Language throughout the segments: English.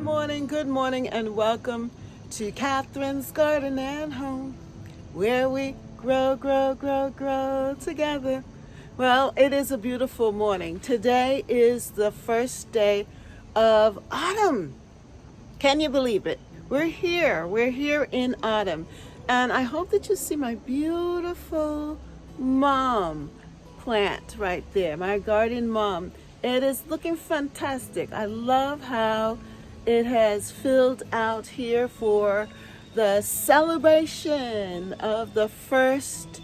good morning, and welcome to Catherine's Garden and Home, where we grow together. Well, it is a beautiful morning. Today is the first day of autumn. Can you believe it? We're here in autumn. And I hope that you see my beautiful mom plant right there, my garden mom. It is looking fantastic. I love how it has filled out here for the celebration of the first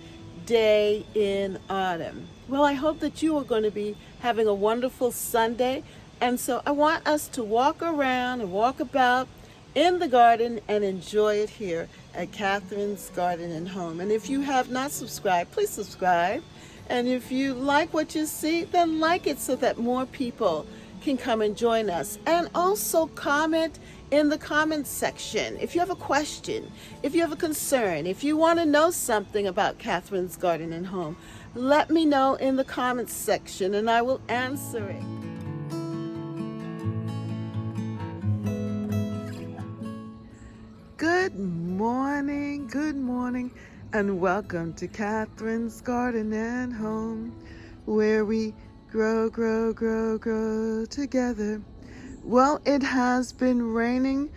day in autumn. Well, I hope that you are going to be having a wonderful Sunday. And so I want us to walk around and walk about in the garden and enjoy it here at Catherine's Garden and Home. And if you have not subscribed, please subscribe. And if you like what you see, then like it so that more people can come and join us. And also comment in the comments section. If you have a question, if you have a concern, if you want to know something about Catherine's Garden and Home, let me know in the comments section and I will answer it. Good morning, and welcome to Catherine's Garden and Home, where we grow together. Well, it has been raining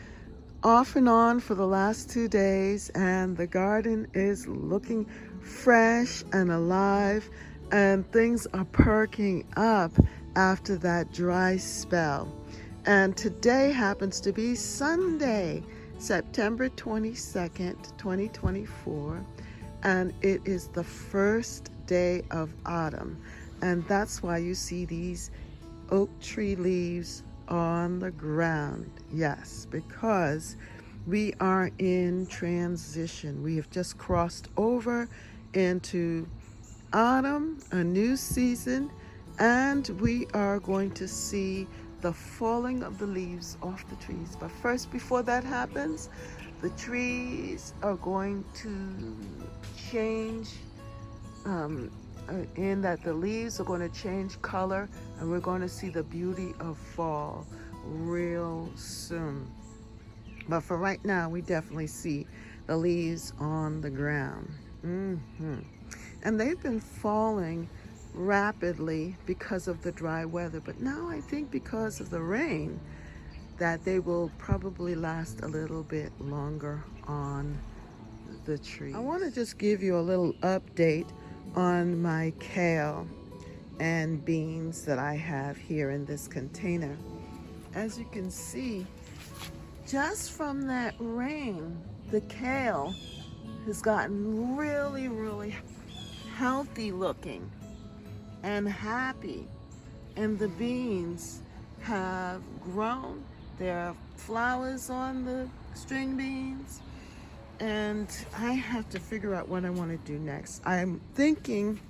off and on for the last 2 days, and the garden is looking fresh and alive, and things are perking up after that dry spell. And today happens to be Sunday, September 22nd, 2024, and it is the first day of autumn. And that's why you see these oak tree leaves on the ground. Yes, because we are in transition. We have just crossed over into autumn, a new season, and we are going to see the falling of the leaves off the trees. But first, before that happens, the trees are going to change, in that the leaves are going to change color, and we're going to see the beauty of fall real soon. But for right now, we definitely see the leaves on the ground. And they've been falling rapidly because of the dry weather, but now I think because of the rain that they will probably last a little bit longer on the tree. I want to just give you a little update on my kale and beans that I have here in this container. As you can see, just from that rain, the kale has gotten really healthy looking and happy, and the beans have grown. There are flowers on the string beans, and I have to figure out what I want to do next. I'm thinking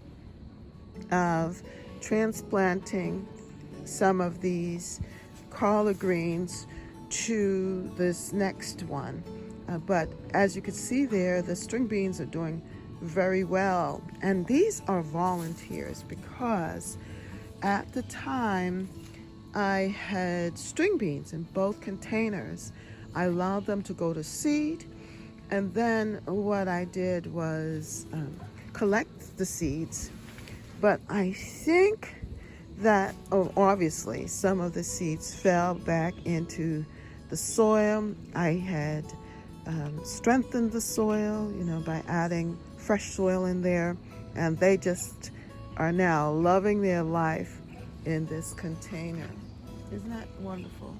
of transplanting some of these collard greens to this next one, but as you can see there, the string beans are doing very well. And these are volunteers, because at the time I had string beans in both containers. I allowed them to go to seed, and then what I did was collect the seeds. But I think that, obviously some of the seeds fell back into the soil. I had strengthened the soil, by adding fresh soil in there, and they just are now loving their life in this container. Isn't that wonderful?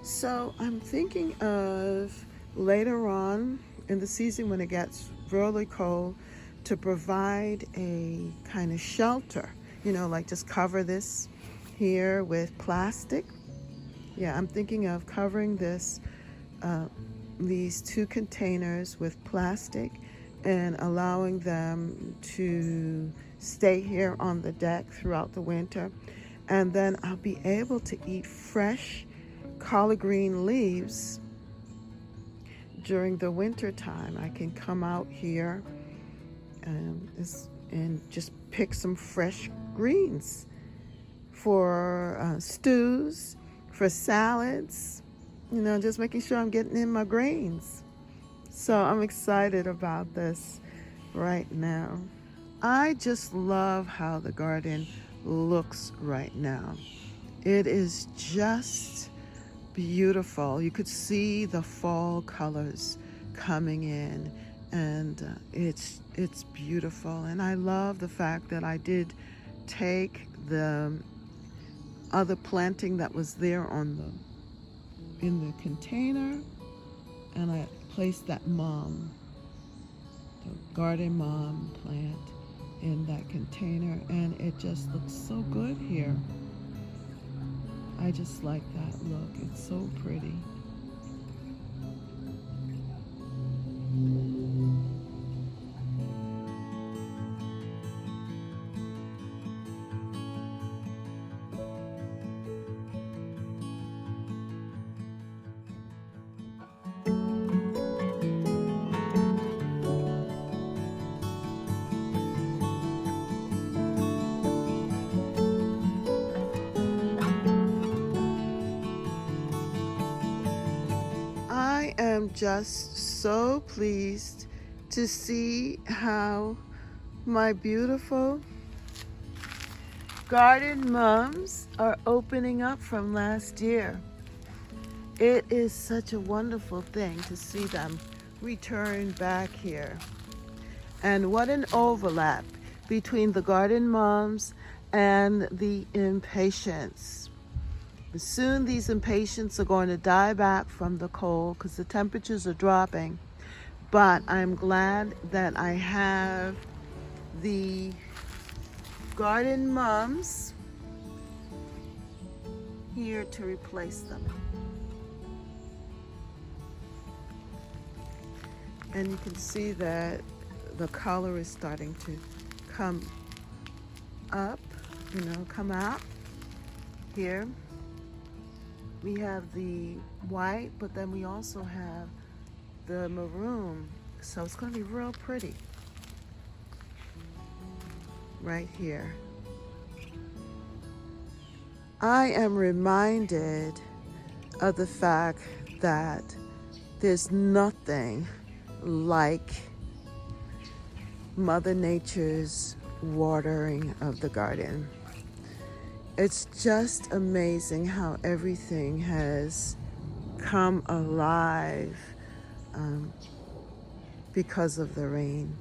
So I'm thinking of later on in the season, when it gets really cold, to provide a kind of shelter, like just cover this here with plastic. Yeah, I'm thinking of covering these 2 containers with plastic and allowing them to stay here on the deck throughout the winter. And then I'll be able to eat fresh collard green leaves during the winter time. I can come out here and just pick some fresh greens for stews, for salads, you know, just making sure I'm getting in my greens. So I'm excited about this right now. I just love how the garden looks right now. It is just beautiful. You could see the fall colors coming in, and it's beautiful. And I love the fact that I did take the other planting that was there in the container, and I placed that the garden mom plant in that container, and it just looks so good here. I just like that look. It's so pretty. I am just so pleased to see how my beautiful garden mums are opening up from last year. It is such a wonderful thing to see them return back here. And what an overlap between the garden mums and the impatiens. Soon these impatiens are going to die back from the cold because the temperatures are dropping. But I'm glad that I have the garden mums here to replace them. And you can see that the color is starting to come up, come out here. We have the white, but then we also have the maroon. So it's going to be real pretty right here. I am reminded of the fact that there's nothing like Mother Nature's watering of the garden. It's just amazing how everything has come alive because of the rain.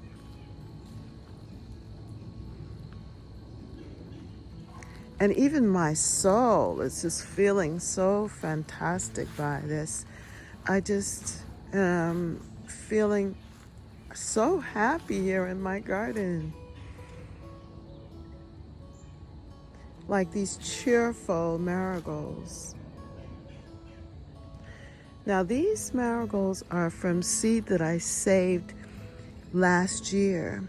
And even my soul is just feeling so fantastic by this. I just am feeling so happy here in my garden. Like these cheerful marigolds. Now these marigolds are from seed that I saved last year.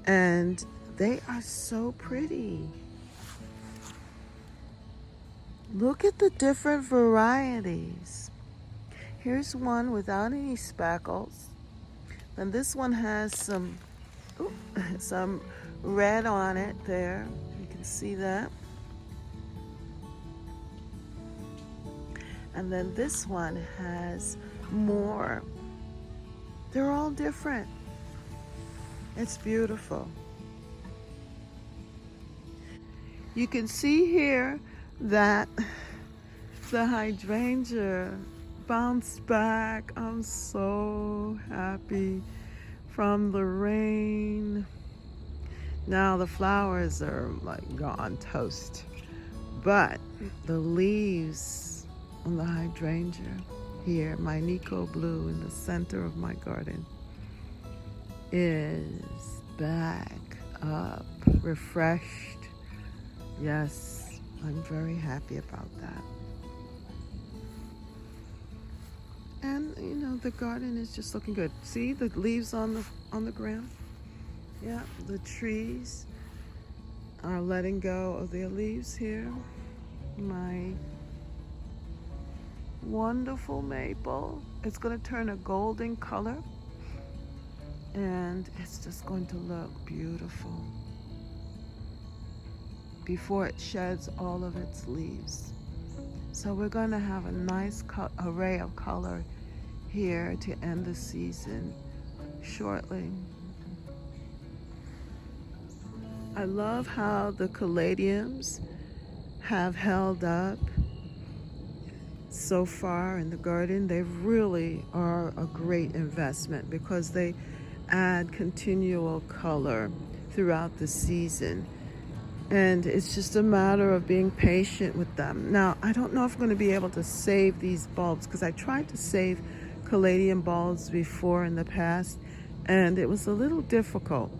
And they are so pretty. Look at the different varieties. Here's one without any speckles. And this one has some red on it there. You can see that. And then this one has more. They're all different. It's beautiful. You can see here that the hydrangea bounced back. I'm so happy from the rain. Now the flowers are like gone toast, but the leaves on the hydrangea here, my Nico blue in the center of my garden, is back up, refreshed. Yes, I'm very happy about that. And the garden is just looking good. See the leaves on the ground? Yeah, the trees are letting go of their leaves here. My wonderful maple. It's going to turn a golden color, and it's just going to look beautiful before it sheds all of its leaves. So we're going to have a nice array of color here to end the season shortly. I love how the caladiums have held up so far in the garden. They really are a great investment because they add continual color throughout the season. And it's just a matter of being patient with them. Now, I don't know if I'm going to be able to save these bulbs because I tried to save caladium bulbs before in the past, and it was a little difficult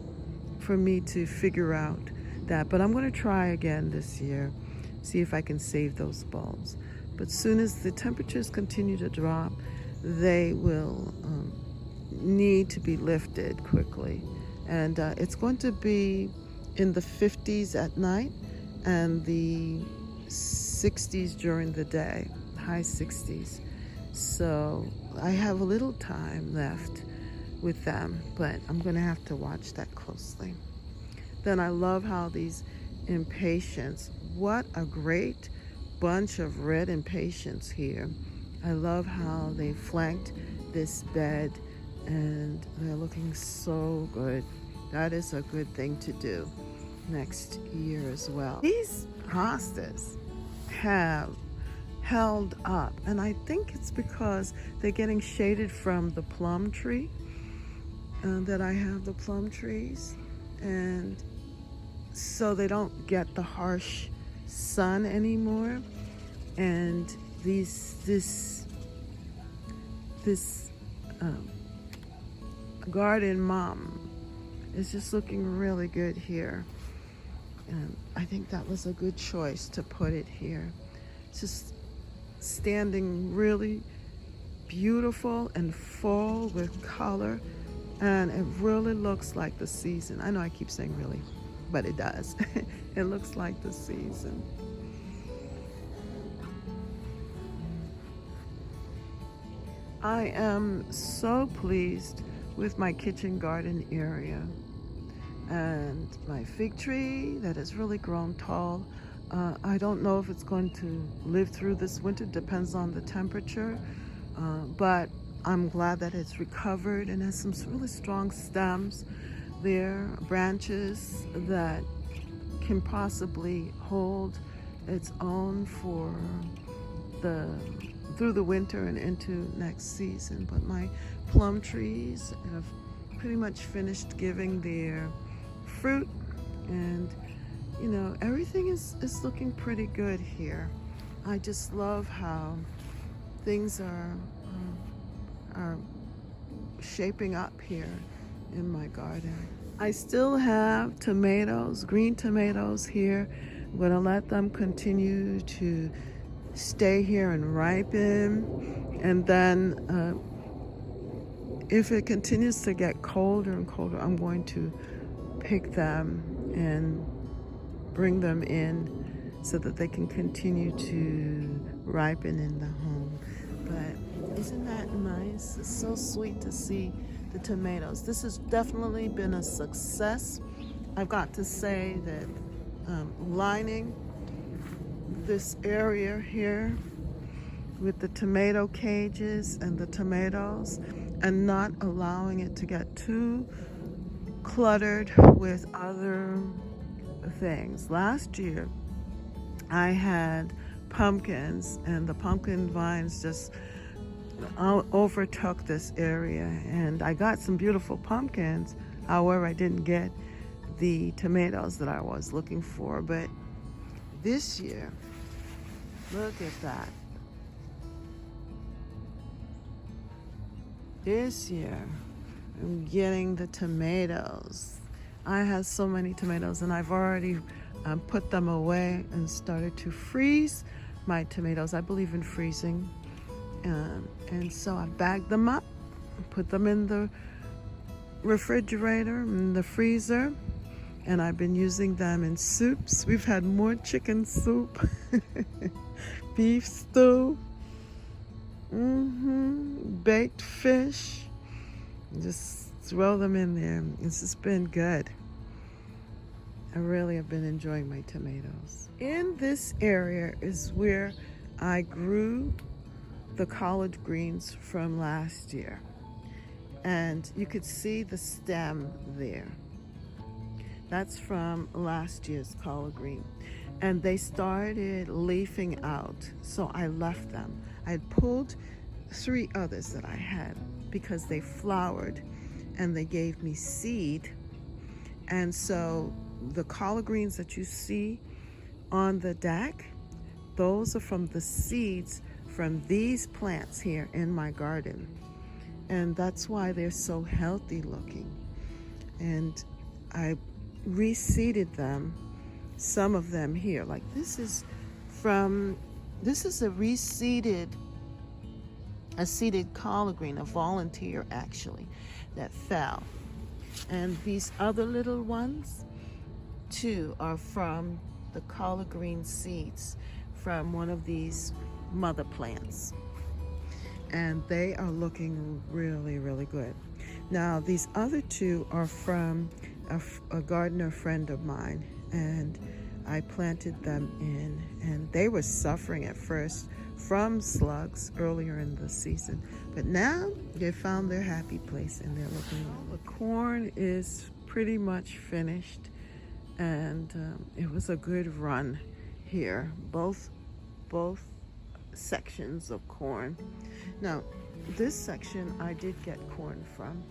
for me to figure out that. But I'm going to try again this year, see if I can save those bulbs. But soon as the temperatures continue to drop, they will need to be lifted quickly. And it's going to be in the 50s at night and the 60s during the day, high 60s. So I have a little time left with them, but I'm going to have to watch that closely. Then I love how these impatiens, what a great bunch of red impatiens here. I love how they flanked this bed and they're looking so good. That is a good thing to do next year as well. These hostas have held up, and I think it's because they're getting shaded from the plum tree, that I have the plum trees, and so they don't get the harsh sun anymore. And this garden mom is just looking really good here, and I think that was a good choice to put it here. It's just standing really beautiful and full with color, and it really looks like the season. I know I keep saying really, but it does. It looks like the season. I am so pleased with my kitchen garden area and my fig tree that has really grown tall. I don't know if it's going to live through this winter, depends on the temperature, but I'm glad that it's recovered and has some really strong stems there, branches that can possibly hold its own for through the winter and into next season. But my plum trees have pretty much finished giving their fruit, and you know, everything is looking pretty good here. I just love how things are shaping up here in my garden. I still have tomatoes, green tomatoes here. I'm gonna let them continue to stay here and ripen, and then if it continues to get colder and colder, I'm going to pick them and bring them in so that they can continue to ripen in the home. But isn't that nice? It's so sweet to see the tomatoes. This has definitely been a success. I've got to say that lining this area here with the tomato cages and the tomatoes and not allowing it to get too cluttered with other things. Last year I had pumpkins, and the pumpkin vines just overtook this area, and I got some beautiful pumpkins. However, I didn't get the tomatoes that I was looking for. But this year, look at that. This year, I'm getting the tomatoes. I have so many tomatoes, and I've already put them away and started to freeze my tomatoes. I believe in freezing. And so I bagged them up, put them in the refrigerator, in the freezer, and I've been using them in soups. We've had more chicken soup, beef stew, baked fish. Just throw them in there. It's just been good. I really have been enjoying my tomatoes. In this area is where I grew the collard greens from last year, and you could see the stem there. That's from last year's collard green, and they started leafing out, so I left them. I had pulled 3 others that I had because they flowered and they gave me seed. And so the collard greens that you see on the deck, those are from the seeds from these plants here in my garden. And that's why they're so healthy looking. And I reseeded them, some of them here. Like this is a seeded collard green, a volunteer actually, that fell. And these other little ones too are from the collard green seeds from one of these mother plants. And they are looking really, really good. Now, these other 2 are from a gardener friend of mine, and I planted them in, and they were suffering at first from slugs earlier in the season, but now they found their happy place and they're looking well. The corn is pretty much finished, and it was a good run here, both sections of corn. Now, this section I did get corn from.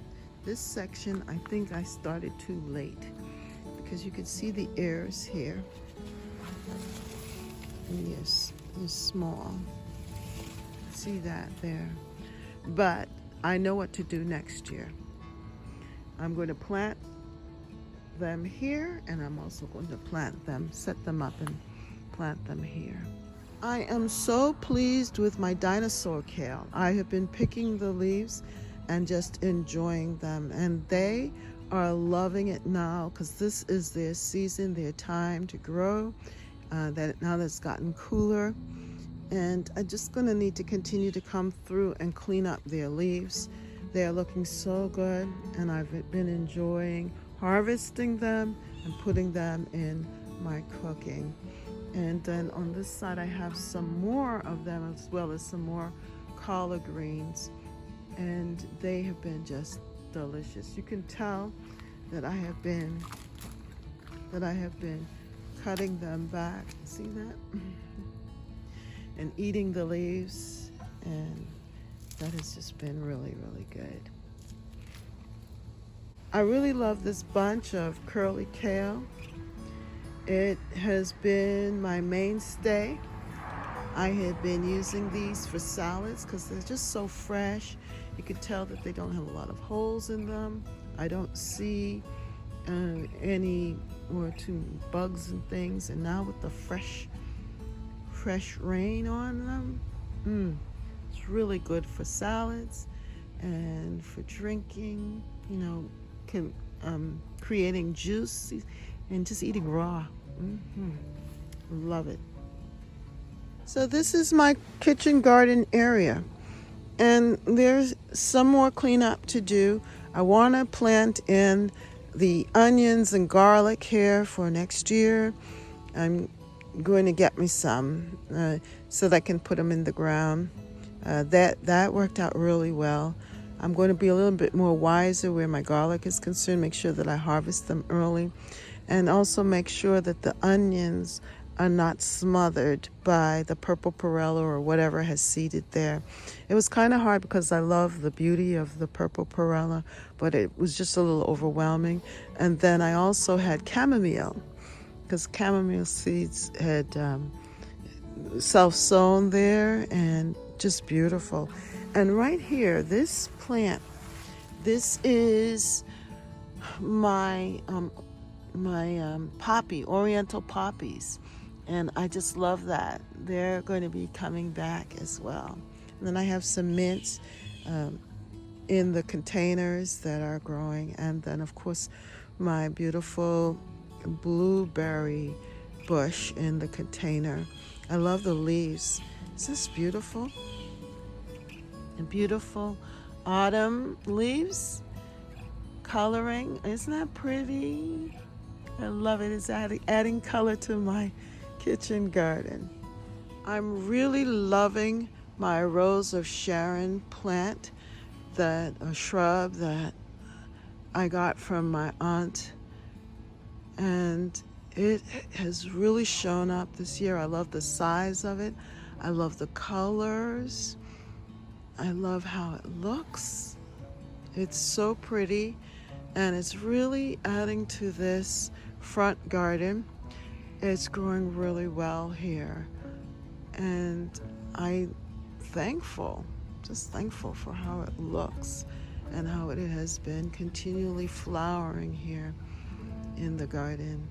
This section I think I started too late because you can see the ears here. Yes, they're small. See that there? But I know what to do next year. I'm going to plant them here, and I'm also going to plant them, set them up and plant them here. I am so pleased with my dinosaur kale. I have been picking the leaves and just enjoying them, and they are loving it now because this is their season, their time to grow. Now that it's gotten cooler, and I'm just going to need to continue to come through and clean up their leaves. They are looking so good, and I've been enjoying harvesting them and putting them in my cooking. And then on this side I have some more of them, as well as some more collard greens, and they have been just delicious. You can tell that I have been cutting them back. See that? And eating the leaves, and that has just been really, really good. I really love this bunch of curly kale. It has been my mainstay. I have been using these for salads because they're just so fresh. You can tell that they don't have a lot of holes in them. I don't see any or two bugs and things. And now with the fresh rain on them, it's really good for salads and for drinking, creating juice and just eating raw. Love it. So this is my kitchen garden area, and there's some more cleanup to do. I want to plant in the onions and garlic here for next year. I'm going to get me some so that I can put them in the ground. That worked out really well. I'm going to be a little bit more wiser where my garlic is concerned, make sure that I harvest them early, and also make sure that the onions are not smothered by the purple perilla or whatever has seeded there. It was kind of hard because I love the beauty of the purple perilla, but it was just a little overwhelming. And then I also had chamomile, because chamomile seeds had self-sown there, and just beautiful. And right here, this plant, this is my poppy, oriental poppies. And I just love that. They're going to be coming back as well. And then I have some mints in the containers that are growing. And then, of course, my beautiful blueberry bush in the container. I love the leaves. Is this beautiful? And beautiful autumn leaves coloring. Isn't that pretty? I love it. It's adding color to my kitchen garden. I'm really loving my Rose of Sharon plant, that a shrub that I got from my aunt, and it has really shown up this year. I love the size of it. I love the colors. I love how it looks. It's so pretty, and it's really adding to this front garden. It's growing really well here, and I'm thankful, just thankful for how it looks and how it has been continually flowering here in the garden.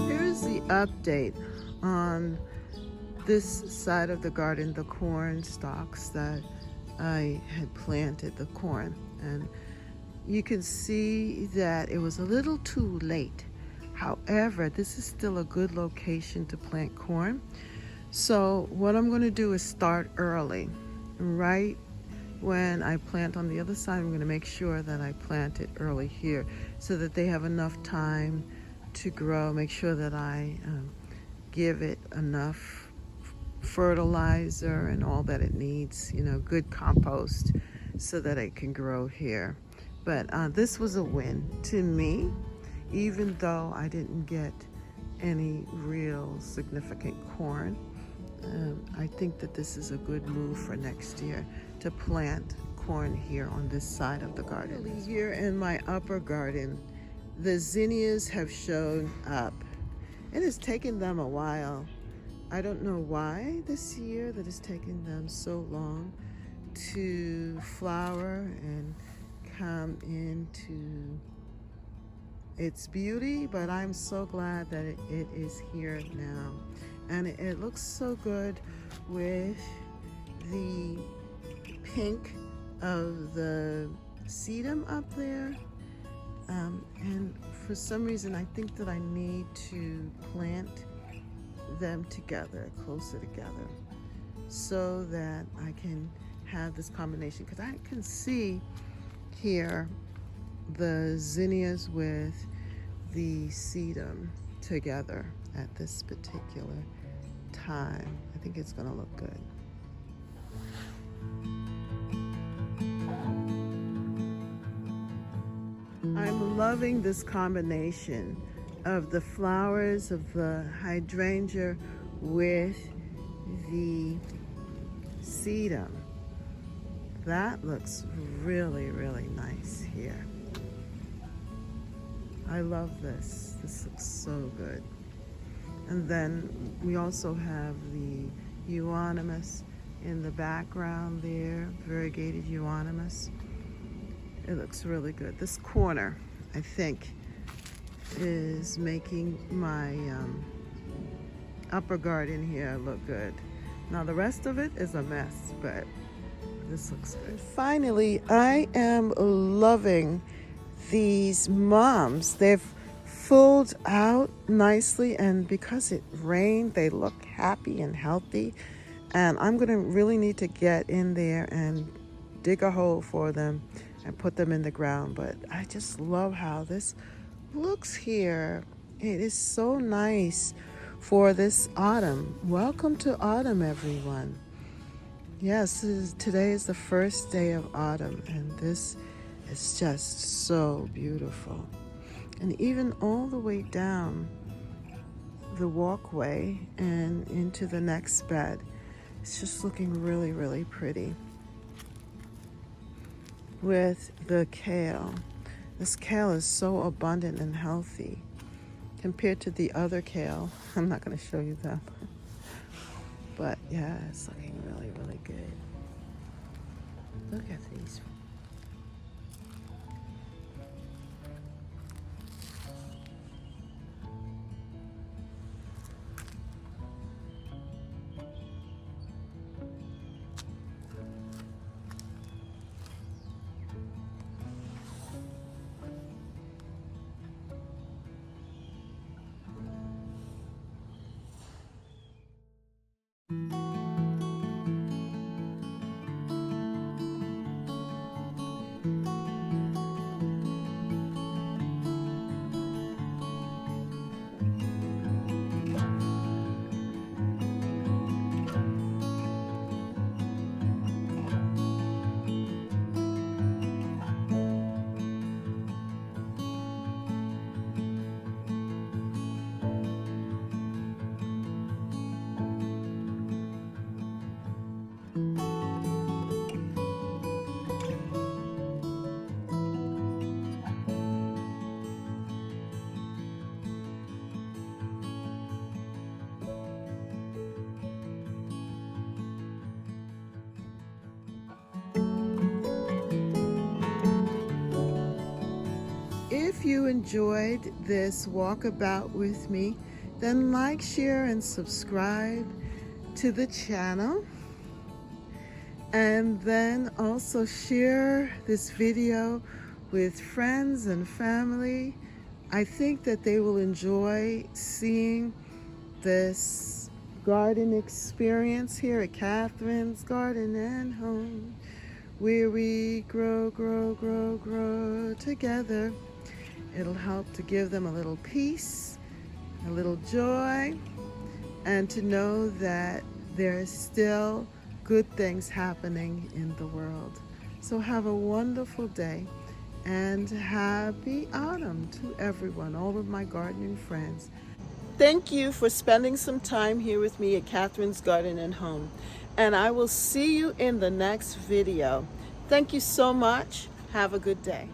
Here's the update on this side of the garden, the corn stalks that I had planted, the corn. And you can see that it was a little too late. However, this is still a good location to plant corn. So what I'm going to do is start early. Right when I plant on the other side, I'm going to make sure that I plant it early here so that they have enough time to grow. Make sure that I give it enough fertilizer and all that it needs, good compost, so that it can grow here. But this was a win to me, even though I didn't get any real significant corn. I think that this is a good move for next year to plant corn here on this side of the garden. Here in my upper garden, the zinnias have shown up. It has taken them a while. I don't know why this year that it's taken them so long to flower and come into its beauty, but I'm so glad that it is here now. And it looks so good with the pink of the sedum up there. And for some reason, I think that I need to plant them together, closer together, so that I can have this combination. Because I can see here the zinnias with the sedum together at this particular time. I think it's going to look good. I'm loving this combination of the flowers of the hydrangea with the sedum. That looks really, really nice here. I love this. This looks so good. And then we also have the euonymus in the background there, variegated euonymus. It looks really good. This corner, I think, is making my upper garden here look good. Now the rest of it is a mess, but this looks good. And finally, I am loving these mums. They've fulled out nicely, and because it rained, they look happy and healthy. And I'm gonna really need to get in there and dig a hole for them and put them in the ground. But I just love how this looks here. It is so nice for this autumn. Welcome to autumn, everyone. Yes, today is the first day of autumn, and this is just so beautiful. And even all the way down the walkway and into the next bed, it's just looking really, really pretty. With the kale, this kale is so abundant and healthy compared to the other kale. I'm not going to show you that, but yeah, it's looking really, really good. Look at these. If you enjoyed this walkabout with me, then like, share, and subscribe to the channel. And then also share this video with friends and family. I think that they will enjoy seeing this garden experience here at Catherine's Garden and Home, where we grow, grow, grow, grow together. It'll help to give them a little peace, a little joy, and to know that there's still good things happening in the world. So have a wonderful day and happy autumn to everyone, all of my gardening friends. Thank you for spending some time here with me at Catherine's Garden and Home. And I will see you in the next video. Thank you so much. Have a good day.